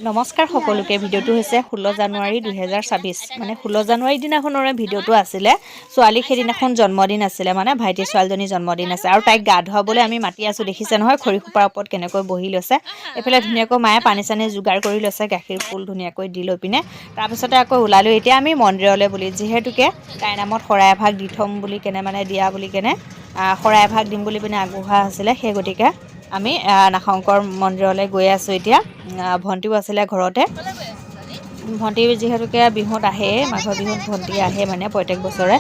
নমস্কাৰ সকলোকে। ভিডিঅ'টো হৈছে 16 জানুৱাৰী 2026 মানে 16 জানুৱাৰী দিনাখনৰে ভিডিঅ'টো আছিলে। ছোৱালী সেইদিনাখন জন্মদিন আছিলে, মানে ভাইটি ছোৱালীজনী জন্মদিন আছে আৰু তাইক গা ধুৱাবলৈ আমি মাতি আছোঁ। দেখিছে নহয় খৰি খোপাৰ ওপৰত কেনেকৈ বহি লৈছে। এইফালে ধুনীয়াকৈ মায়ে পানী চানী যোগাৰ কৰি লৈছে, গাখীৰ ফুল ধুনীয়াকৈ দি লৈ পিনে তাৰপিছতে আকৌ ওলালোঁ এতিয়া আমি মন্দিৰলৈ বুলি, যিহেতুকে তাইৰ নামত শৰাই এভাগ দি থ'ম বুলি কেনে মানে দিয়া বুলি কেনে শৰাই এভাগ দিম বুলি পিনে আগবঢ়োৱা হৈছিলে। সেই গতিকে আমি নাগশংকৰ মন্দিৰলৈ গৈ আছোঁ এতিয়া। ভণ্টিও আছিলে ঘৰতে। ভণ্টি যিহেতুকে বিহুত আহে, মাঘৰ বিহুত ভণ্টি আহে মানে প্ৰত্যেক বছৰে।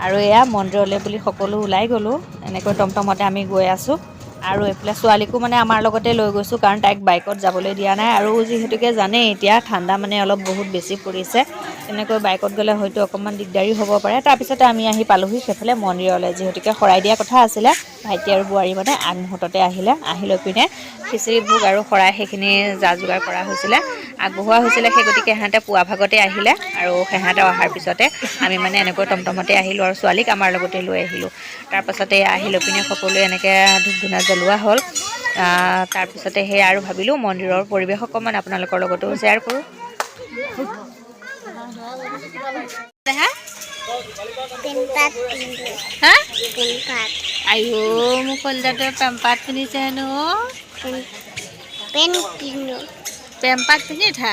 আৰু এয়া মন্দিৰলৈ বুলি সকলো ওলাই গ'লোঁ। এনেকৈ টমটমতে আমি গৈ আছোঁ। আৰু এইফালে ছোৱালীকো মানে আমাৰ লগতে লৈ গৈছোঁ, কাৰণ তাইক বাইকত যাবলৈ দিয়া নাই। আৰু যিহেতুকে জানেই এতিয়া ঠাণ্ডা মানে অলপ বহুত বেছি পৰিছে, তেনেকৈ বাইকত গ'লে হয়তো অকণমান দিগদাৰী হ'ব পাৰে। তাৰপিছতে আমি আহি পালোহি সেইফালে মন্দিৰলৈ, যিহেতুকে শৰাই দিয়া কথা আছিলে। ভাইটি আৰু বোৱাৰী মানে আগমুহূৰ্ততে আহিলে। আহি লৈ পিনে খিচিৰি ভোগ আৰু শৰাই সেইখিনি যা যোগাৰ কৰা হৈছিলে, আগবঢ়োৱা হৈছিলে। সেই গতিকে সিহঁতে পুৱা ভাগতে আহিলে আৰু সিহঁতে অহাৰ পিছতে আমি মানে এনেকৈ টমটমতে আহিলোঁ আৰু ছোৱালীক আমাৰ লগতে লৈ আহিলোঁ। তাৰপাছতে আহি লৈ পিনে সকলোৱে এনেকৈ ধূপ ধূনা জ্বলোৱা হ'ল। তাৰপিছতে সেয়া আৰু ভাবিলোঁ মন্দিৰৰ পৰিৱেশ অকণমান আপোনালোকৰ লগতো শ্বেয়াৰ কৰোঁ। আইও মোক কলিজাটোৱে পেম্পাত পিন্ধিছে হেনো। পেম্পাত পিন্ধি থা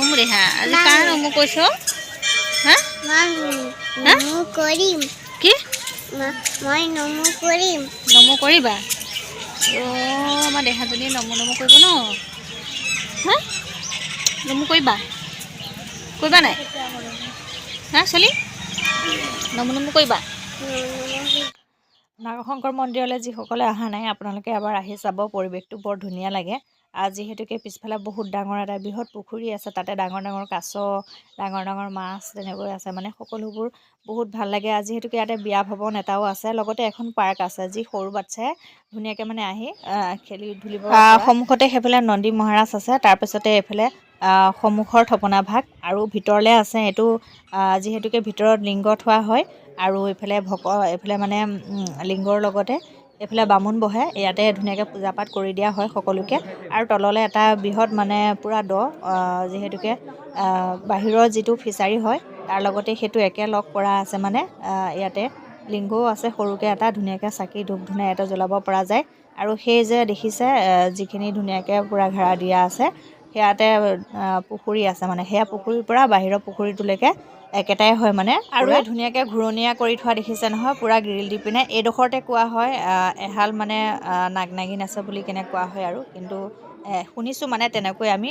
মোৰ দেহা আজি কাৰ নমু কৈছ হা নমু কৰিম কি মই নমু কৰিম। নমু কৰিবা? অ' আমাৰ দেহাজনী নমু নমু কৰিব ন। হা নমু কৰিবা? কৰিবা নাই হা ছোৱালী? নমু নমু কৰিবা? নাগশংকৰ মন্দিৰলৈ যিসকলে অহা নাই আপোনালোকে এবাৰ আহি চাব, পৰিৱেশটো বৰ ধুনীয়া লাগে। যিহেতুকে পিছফালে বহুত ডাঙৰ এটা বৃহৎ পুখুৰী আছে, তাতে ডাঙৰ ডাঙৰ কাছ, ডাঙৰ ডাঙৰ মাছ তেনেকৈ আছে, মানে সকলোবোৰ বহুত ভাল লাগে। যিহেতুকে ইয়াতে বিয়া ভৱন এটাও আছে, লগতে এখন পাৰ্ক আছে, যি সৰু বাচ্ছাই ধুনীয়াকৈ মানে আহি খেলি ধূলিব। সন্মুখতে সেইফালে নন্দী মহাৰাজ আছে, তাৰপিছতে এইফালে সন্মুখৰ থপনা ভাগ আৰু ভিতৰলৈ আছে। এইটো যিহেতুকে ভিতৰত লিংগ থোৱা হয় আৰু এইফালে মানে লিংগৰ লগতে এইফালে বামুণ বহে। ইয়াতে ধুনীয়াকৈ পূজা পাঠ কৰি দিয়া হয় সকলোকে। আৰু তললৈ এটা বৃহৎ মানে পূৰা দ, যিহেতুকে বাহিৰৰ যিটো ফিচাৰী হয় তাৰ লগতে সেইটো একেলগ কৰা আছে। মানে ইয়াতে লিংগও আছে সৰুকৈ এটা, ধুনীয়াকৈ চাকি ধূপ ধূনা ইয়াতে জ্বলাব পৰা যায়। আৰু সেই যে দেখিছে যিখিনি ধুনীয়াকৈ পূৰা ঘেৰা দিয়া আছে, সেয়াতে পুখুৰী আছে, মানে সেয়া পুখুৰীৰ পৰা বাহিৰৰ পুখুৰীটোলৈকে একেটাই হয় মানে। আৰু এই ধুনীয়াকৈ ঘূৰণীয়া কৰি থোৱা দেখিছে নহয়, পূৰা গ্ৰিল দি পিনে। এইডোখৰতে কোৱা হয় এহাল মানে নাগ নাগিন আছে বুলি কেনে কোৱা হয়। আৰু কিন্তু শুনিছোঁ মানে তেনেকৈ আমি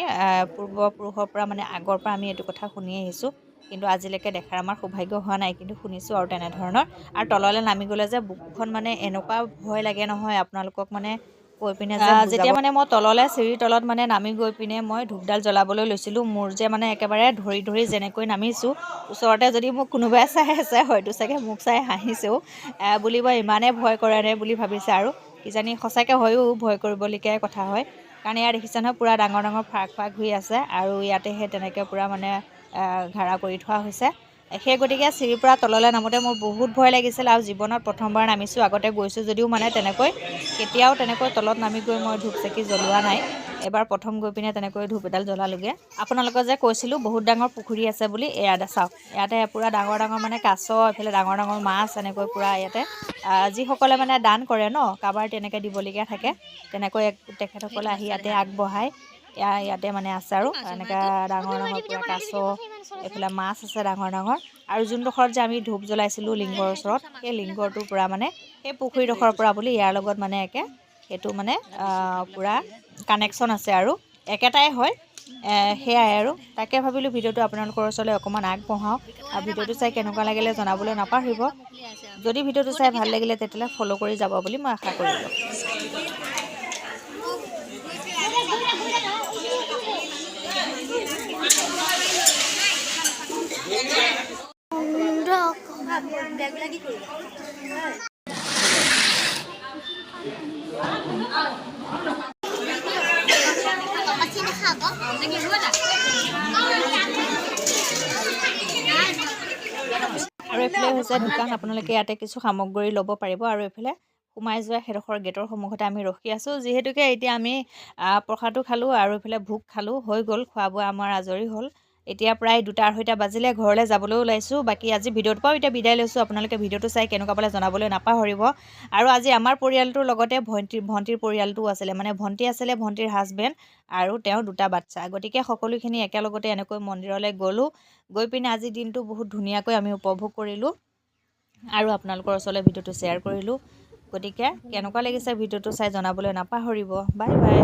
পূৰ্বপুৰুষৰ পৰা মানে আগৰ পৰা আমি এইটো কথা শুনি আহিছোঁ, কিন্তু আজিলৈকে দেখাৰ আমাৰ সৌভাগ্য হোৱা নাই, কিন্তু শুনিছোঁ আৰু তেনেধৰণৰ। আৰু তললৈ নামি গ'লে যে বুকুখন মানে এনেকুৱা ভয় লাগে নহয়, আপোনালোকক মানে কৈ পিনে যে যেতিয়া মানে মই তললৈ চিৰিৰ তলত মানে নামি গৈ পিনে মই ধূপডাল জ্বলাবলৈ লৈছিলোঁ, মোৰ যে মানে একেবাৰে ধৰি ধৰি যেনেকৈ নামিছোঁ, ওচৰতে যদি মোক কোনোবাই চাই আছে হয়তো চাগে মোক চাই হাঁহিছেও, বুলিব ইমানেই ভয় কৰে নে বুলি ভাবিছে। আৰু কিজানি সঁচাকৈ হয়ো ভয় কৰিবলগীয়াই কথা হয়, কাৰণ ইয়াত দেখিছে নহয় পূৰা ডাঙৰ ডাঙৰ ফাগ ফাগ হৈ আছে। আৰু ইয়াতে সেই তেনেকৈ পূৰা মানে ঘাৰা কৰি থোৱা হৈছে। সেই গতিকে চিৰিৰ পৰা তললৈ নামোতে মোৰ বহুত ভয় লাগিছিল, আৰু জীৱনত প্ৰথমবাৰ নামিছোঁ। আগতে গৈছোঁ যদিও মানে তেনেকৈ কেতিয়াও তেনেকৈ তলত নামি গৈ মই ধূপ চাকি জ্বলোৱা নাই। এবাৰ প্ৰথম গৈ পিনে তেনেকৈ ধূপ এডাল জ্বলালোগৈ। আপোনালোকক যে কৈছিলোঁ বহুত ডাঙৰ পুখুৰী আছে বুলি, ইয়াতে চাওক, ইয়াতে পূৰা ডাঙৰ ডাঙৰ মানে কাছ, এইফালে ডাঙৰ ডাঙৰ মাছ, এনেকৈ পূৰা ইয়াতে যিসকলে মানে দান কৰে ন, কাৰোবাৰ তেনেকৈ দিবলগীয়া থাকে, তেনেকৈ তেখেতসকলে আহি ইয়াতে আগবঢ়ায়। ইয়াতে মানে আছে আৰু এনেকৈ ডাঙৰ ডাঙৰ পূৰা কাছ, এইফালে মাছ আছে ডাঙৰ ডাঙৰ। আৰু যোনডোখৰত যে আমি ধূপ জ্বলাইছিলোঁ লিংগৰ ওচৰত, সেই লিংগৰটোৰ পৰা মানে সেই পুখুৰীডোখৰৰ পৰা বুলি ইয়াৰ লগত মানে সেইটো মানে পূৰা কানেকশ্যন আছে আৰু একেটাই হয়। সেয়াই আৰু তাকে ভাবিলোঁ ভিডিঅ'টো আপোনালোকৰ ওচৰলৈ অকণমান আগবঢ়াওঁ। আৰু ভিডিঅ'টো চাই কেনেকুৱা লাগিলে জনাবলৈ নাপাহৰিব। যদি ভিডিঅ'টো চাই ভাল লাগিলে তেতিয়াহ'লে ফ'ল' কৰি যাব বুলি মই আশা কৰিলোঁ। আৰু এইফালে হৈছে দোকান, আপোনালোকে ইয়াতে কিছু সামগ্ৰী ল'ব পাৰিব। আৰু এইফালে সোমাই যোৱা সেইডোখৰ গেটৰ সন্মুখতে আমি ৰখি আছোঁ। যিহেতুকে এতিয়া আমি প্ৰসাদটো খালোঁ আৰু এইফালে ভোগ খালোঁ, হৈ গ'ল, খোৱা বোৱা আমাৰ আজৰি হ'ল। এতিয়া প্ৰায় 2:30 বাজিলে, ঘৰলৈ যাবলৈ ওলাইছোঁ। বাকী আজি ভিডিঅ'টোৰ পৰাও এতিয়া বিদায় লৈছোঁ। আপোনালোকে ভিডিঅ'টো চাই কেনেকুৱা পালে জনাবলৈ নাপাহৰিব। আৰু আজি আমাৰ পৰিয়ালটোৰ লগতে ভণ্টিৰ পৰিয়ালটোও আছিলে, মানে ভণ্টি আছিলে, ভণ্টিৰ হাজবেণ্ড আৰু তেওঁৰ 2টা বাচ্চা। গতিকে সকলোখিনি একেলগতে এনেকৈ মন্দিৰলৈ গ'লোঁ। গৈ পিনে আজিৰ দিনটো বহুত ধুনীয়াকৈ আমি উপভোগ কৰিলোঁ আৰু আপোনালোকৰ ওচৰলৈ ভিডিঅ'টো শ্বেয়াৰ কৰিলোঁ। গতিকে কেনেকুৱা লাগিছে ভিডিঅ'টো চাই জনাবলৈ নাপাহৰিব। Bye bye.